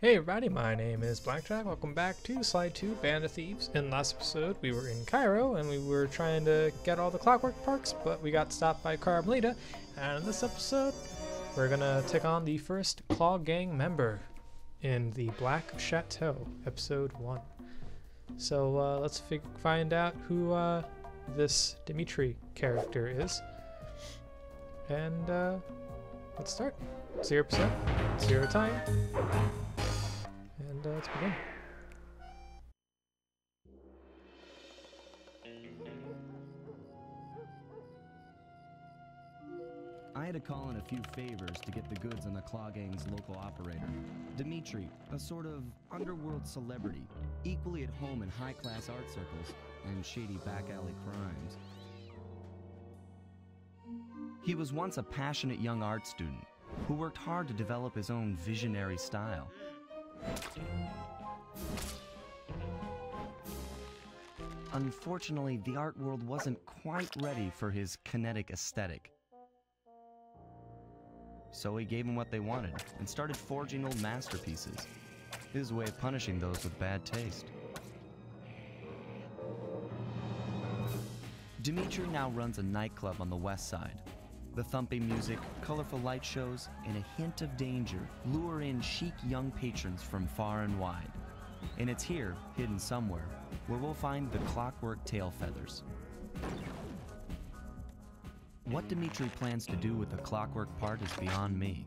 Hey everybody, my name is BlakJak. Welcome back to Slide 2, Band of Thieves. In the last episode, we were in Cairo and we were trying to get all the Clockwerk perks, but we got stopped by Carmelita. And in this episode, we're gonna take on the first Claw Gang member in the Black Chateau, episode 1. So let's find out who this Dimitri character is. And let's start. 0%, 0 time. And let's begin. I had to call in a few favors to get the goods on the Claw Gang's local operator, Dimitri, a sort of underworld celebrity, equally at home in high-class art circles and shady back-alley crimes. He was once a passionate young art student who worked hard to develop his own visionary style. Unfortunately, the art world wasn't quite ready for his kinetic aesthetic. So he gave them what they wanted and started forging old masterpieces, his way of punishing those with bad taste. Dimitri now runs a nightclub on the west side. The thumping music, colorful light shows, and a hint of danger lure in chic young patrons from far and wide. And it's here, hidden somewhere, where we'll find the Clockwerk tail feathers. What Dimitri plans to do with the Clockwerk part is beyond me,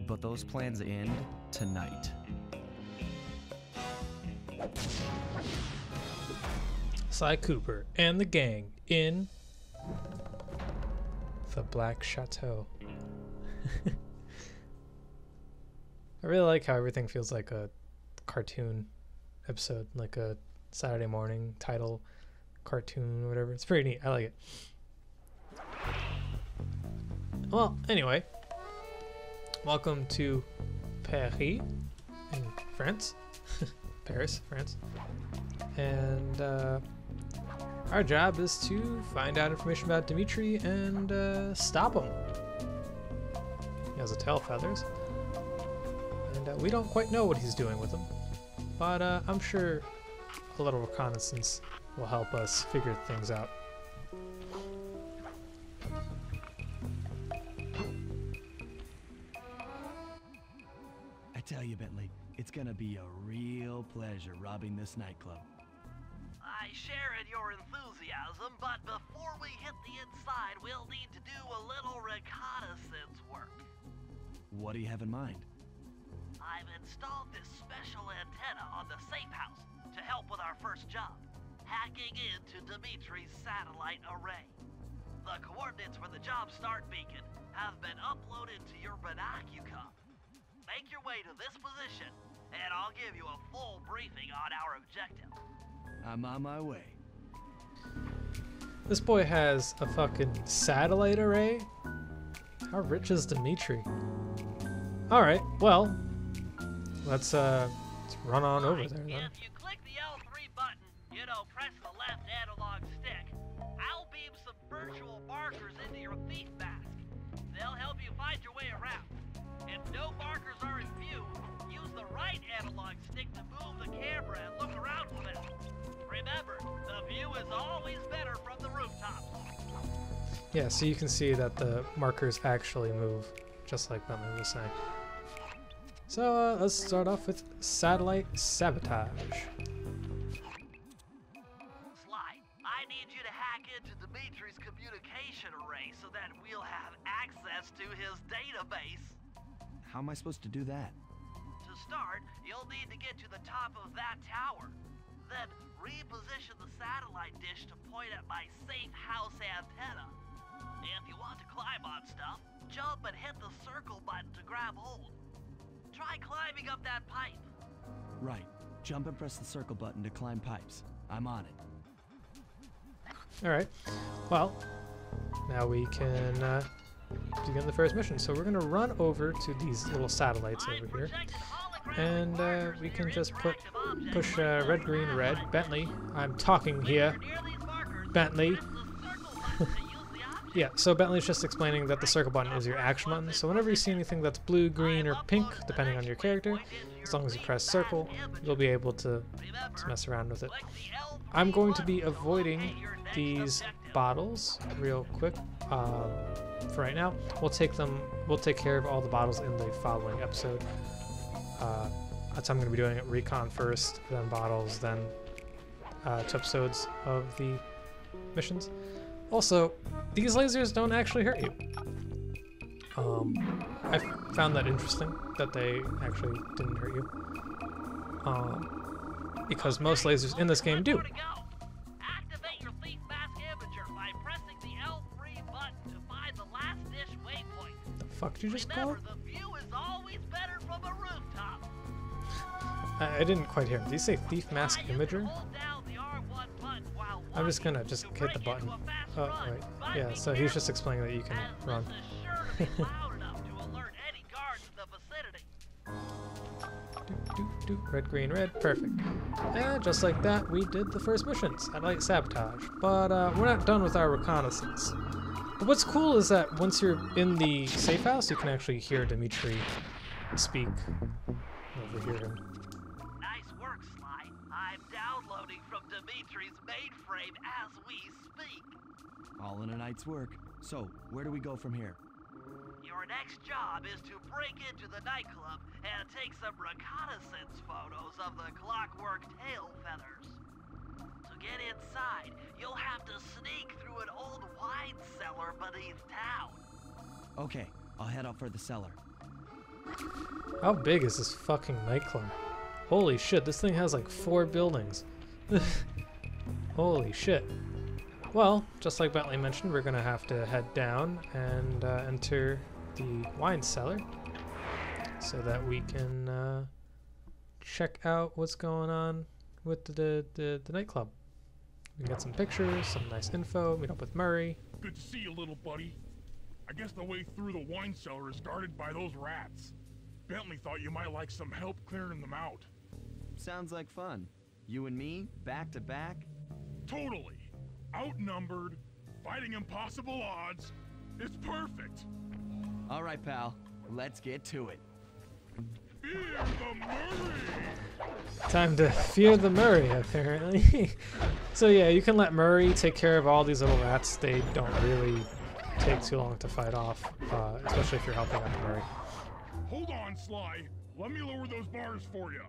but those plans end tonight. Sly Cooper and the gang in the Black Chateau. I really like how everything feels like a cartoon episode, like a Saturday morning title cartoon or whatever. It's pretty neat. I like it. Well, anyway, welcome to Paris in France. Paris, France. And our job is to find out information about Dimitri and stop him. He has a tail feathers. And we don't quite know what he's doing with them. But I'm sure a little reconnaissance will help us figure things out. I tell you, Bentley, it's gonna be a real pleasure robbing this nightclub. I share in your enthusiasm, but before we hit the inside, we'll need to do a little reconnaissance work. What do you have in mind? I've installed this special antenna on the safe house to help with our first job, hacking into Dimitri's satellite array. The coordinates for the job start beacon have been uploaded to your binocular. Make your way to this position, and I'll give you a full briefing on our objective. I'm on my way. This boy has a fucking satellite array? How rich is Dimitri? Alright, well, let's run on over there then. If you click the L3 button, press the left analog stick, I'll beam some virtual markers into your thief mask. They'll help you find your way around. If no markers are in view, use the right analog stick to move the camera and look around for them. Remember, the view is always better from the rooftops. Yeah, so you can see that the markers actually move, just like Bentley was saying. So let's start off with satellite sabotage. Sly, I need you to hack into Dimitri's communication array so that we'll have access to his database. How am I supposed to do that? To start, you'll need to get to the top of that tower. Then reposition the satellite dish to point at my safe house antenna. If you want to climb on stuff, jump and hit the circle button to grab hold. Try climbing up that pipe. Right. Jump and press the circle button to climb pipes. I'm on it. Alright, well, now we can begin the first mission. So we're going to run over to these little satellites over here. And we can just push red, green, red. Bentley, I'm talking here. Bentley. yeah, so Bentley's just explaining that the circle button is your action button. So whenever you see anything that's blue, green, or pink, depending on your character, as long as you press circle, you'll be able to mess around with it. I'm going to be avoiding these bottles real quick for right now. We'll take care of all the bottles in the following episode. That's how I'm going to be doing it. Recon first, then bottles, then 2 episodes of the missions. Also, these lasers don't actually hurt you. I found that interesting, that they actually didn't hurt you. Because most lasers in this game do. Activate your thief mask imager by pressing the L3 button to find the last dish waypoint. The fuck did you just call it? Remember, the view is always better from a rooftop. I didn't quite hear. Did you say thief mask imager? I'm just gonna hit the button. Oh, wait. Yeah, so he's just explaining that you can run. Red, green, red. Perfect. And just like that, we did the first missions. I like Sabotage. But we're not done with our reconnaissance. But what's cool is that once you're in the safe house, you can actually hear Dimitri speak. Overhear him. Nice work, Sly. I'm downloading from Dimitri's mainframe as we speak. All in a night's work. So, where do we go from here? Your next job is to break into the nightclub and take some reconnaissance photos of the Clockwerk tail feathers. To get inside, you'll have to sneak through an old wine cellar beneath town. Okay, I'll head out for the cellar. How big is this fucking nightclub? Holy shit, this thing has like 4 buildings. Holy shit. Well, just like Bentley mentioned, we're gonna have to head down and enter the wine cellar so that we can check out what's going on with the nightclub. We can get some pictures, some nice info, meet up with Murray. Good to see you, little buddy. I guess the way through the wine cellar is guarded by those rats. Bentley thought you might like some help clearing them out. Sounds like fun. You and me, back to back? Totally. Outnumbered, fighting impossible odds. It's perfect. All right, pal. Let's get to it. Fear the Murray! Time to fear the Murray, apparently. So yeah, you can let Murray take care of all these little rats. They don't really take too long to fight off, especially if you're helping out the Murray. Hold on, Sly. Let me lower those bars for you.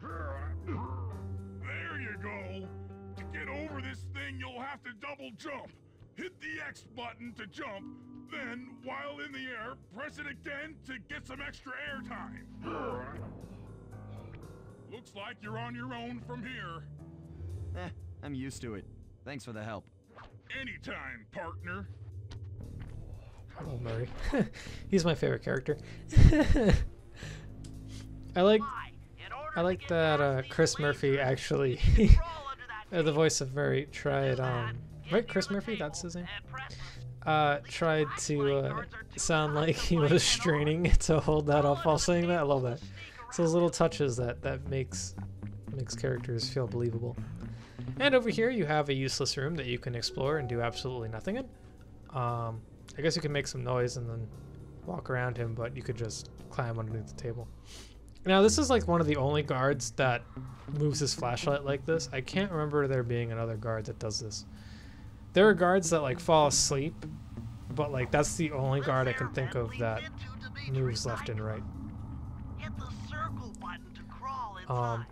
There you go. To get over this thing, you'll have to double jump. Hit the X button to jump, then, while in the air, press it again to get some extra air time. Looks like you're on your own from here. I'm used to it. Thanks for the help. Anytime, partner. Oh, Murray. He's my favorite character. I like that Chris Murphy actually, the voice of Murray, tried, right, Chris Murphy, that's his name? Tried to sound like he was straining to hold that up while saying that. I love that. It's those little touches that makes characters feel believable. And over here you have a useless room that you can explore and do absolutely nothing in. I guess you can make some noise and then walk around him, but you could just climb underneath the table. Now this is like one of the only guards that moves his flashlight like this. I can't remember there being another guard that does this. There are guards that like fall asleep, but like that's the only guard I can think of that moves left and right. Hit the circle button to crawl inside.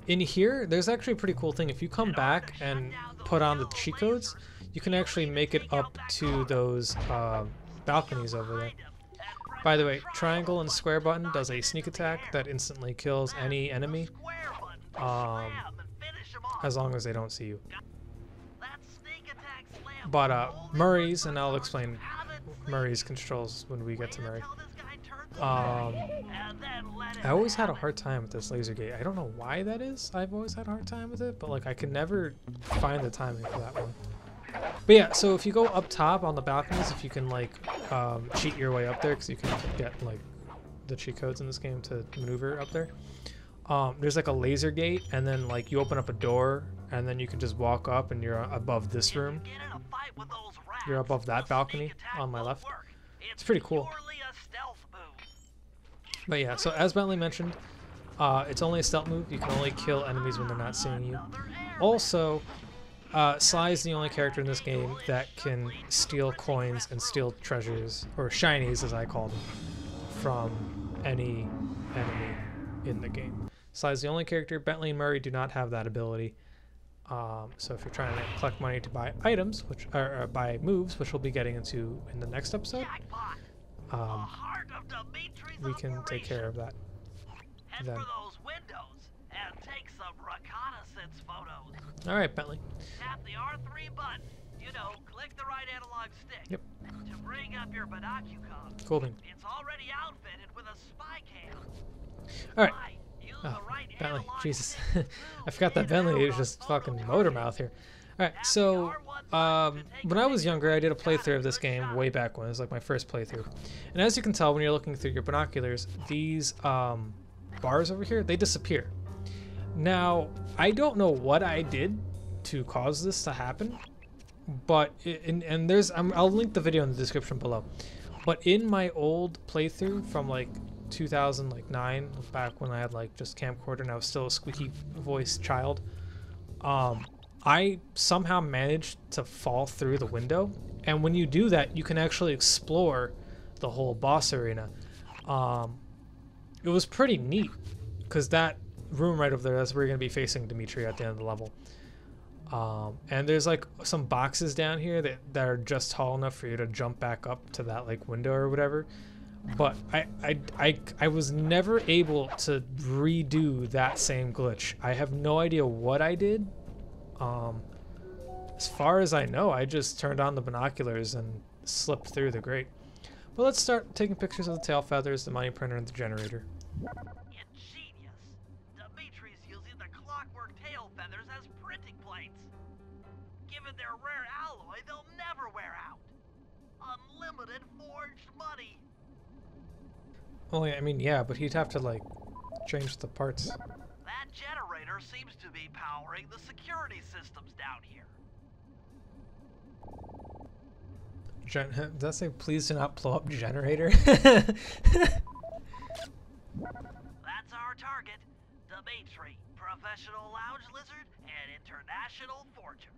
In here, there's actually a pretty cool thing. If you come back and put on the cheat codes, you can actually make it up to those balconies over there. By the way, triangle and square button does a sneak attack that instantly kills any enemy, as long as they don't see you. But Murray's, and I'll explain Murray's controls when we get to Murray. I always had a hard time with this laser gate. I don't know why that is. I've always had a hard time with it, but like I can never find the timing for that one. But yeah, so if you go up top on the balconies, if you can like cheat your way up there, because you can get like the cheat codes in this game to maneuver up there. There's like a laser gate, and then like you open up a door, and then you can just walk up, and you're above this room. you're above that balcony on my left. It's pretty cool. But yeah, so as Bentley mentioned, it's only a stealth move. You can only kill enemies when they're not seeing you. Also, Sly is the only character in this game that can steal coins and steal treasures, or shinies as I call them, from any enemy in the game. Sly is the only character. Bentley and Murray do not have that ability. So if you're trying to collect money to buy items, which are buy moves, which we'll be getting into in the next episode, we can take care of that. Head for those windows and take some reconnaissance photos. All right, Bentley. Tap the R3 button. You know, click the right analog stick. Yep. To bring up your binocular. Cool thing. It's already outfitted with a spy cam. All right. Oh, Bentley, Jesus. I forgot that Bentley is just fucking motor mouth here. Alright, so when I was younger, I did a playthrough of this game way back when. It was like my first playthrough. And as you can tell when you're looking through your binoculars, these bars over here, they disappear. Now, I don't know what I did to cause this to happen, but I'll link the video in the description below. But in my old playthrough from like 2009, back when I had like just camcorder and I was still a squeaky voiced child, I somehow managed to fall through the window, and when you do that you can actually explore the whole boss arena. It was pretty neat because that room right over there, that's where you're gonna be facing Dimitri at the end of the level. And there's like some boxes down here that are just tall enough for you to jump back up to that like window or whatever. But I was never able to redo that same glitch. I have no idea what I did. As far as I know, I just turned on the binoculars and slipped through the grate. But let's start taking pictures of the tail feathers, the money printer, and the generator. Ingenious. Dimitri's using the Clockwerk tail feathers as printing plates. Given their rare alloy, they'll never wear out. Unlimited forged money. Well, I mean, yeah, but he'd have to, like, change the parts. That generator seems to be powering the security systems down here. Does that say, please do not blow up generator? That's our target. Dimitri, professional lounge lizard and international forger.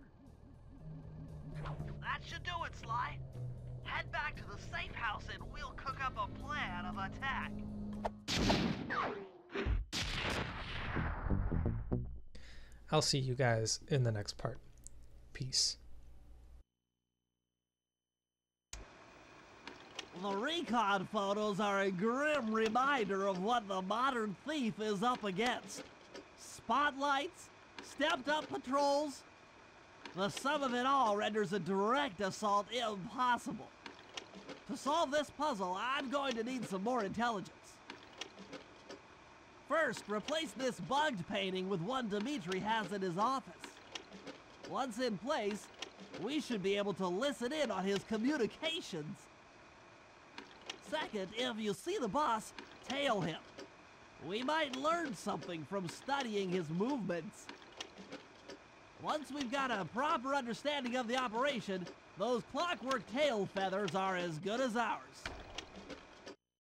That should do it, Sly. Head back to the safe house and we'll cook up a plan of attack. I'll see you guys in the next part. Peace. The Recon photos are a grim reminder of what the modern thief is up against. Spotlights, stepped-up patrols. The sum of it all renders a direct assault impossible. To solve this puzzle, I'm going to need some more intelligence. First, replace this bugged painting with one Dimitri has in his office. Once in place, we should be able to listen in on his communications. Second, if you see the boss, tail him. We might learn something from studying his movements. Once we've got a proper understanding of the operation, those Clockwerk tail feathers are as good as ours.